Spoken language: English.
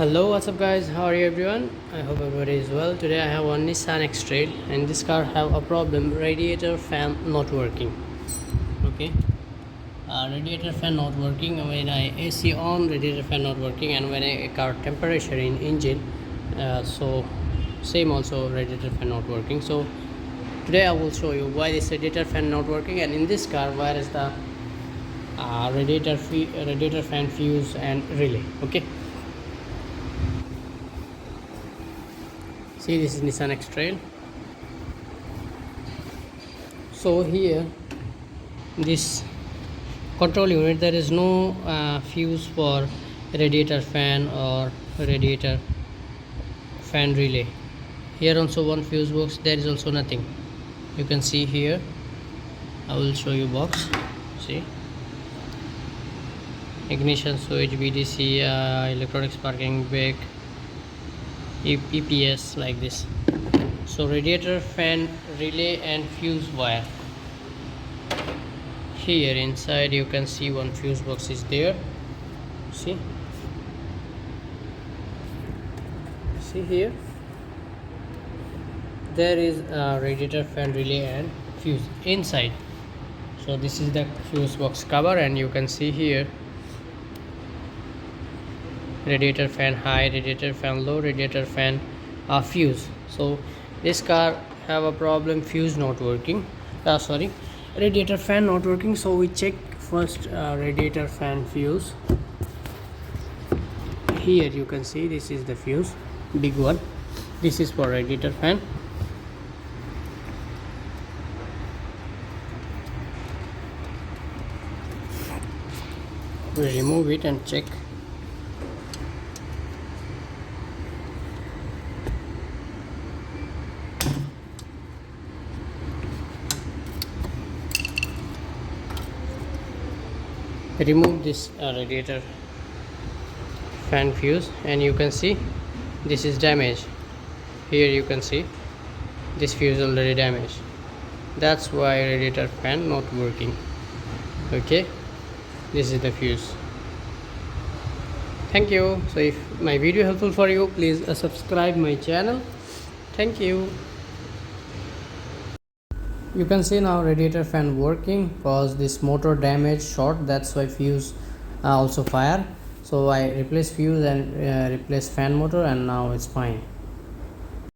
Hello, what's up guys, how are you everyone? I hope everybody is well. Today I have one Nissan X-Trail and this car have a problem, radiator fan not working. Okay, radiator fan not working. When I AC on, radiator fan not working, and when I car temperature in engine, so same also radiator fan not working. So today I will show you why this radiator fan not working, and in this car where is the radiator fan fuse and relay. Okay, see, this is Nissan X-Trail. So here this control unit, there is no fuse for radiator fan or radiator fan relay. Here also one fuse box, there is also nothing. You can see here, I will show you box. See, ignition switch, BDC, electronic sparking brake, EPS, like this. So radiator fan relay and fuse wire. Here inside you can see one fuse box is there. See here, there is a radiator fan relay and fuse inside. So this is the fuse box cover, and you can see here radiator fan high, radiator fan low, radiator fan fuse. So this car have a problem, fuse not working, radiator fan not working. So we check first radiator fan fuse. Here you can see this is the fuse, big one. This is for radiator fan. We remove it and check. Remove this radiator fan fuse, and you can see this is damaged. Here you can see this fuse already damaged. That's why radiator fan not working. Okay, this is the fuse. Thank you. So if my video helpful for you, please subscribe my channel. Thank you. You can see now radiator fan working, because this motor damage short, that's why fuse also fire. So I replace fuse and replace fan motor, and now it's fine.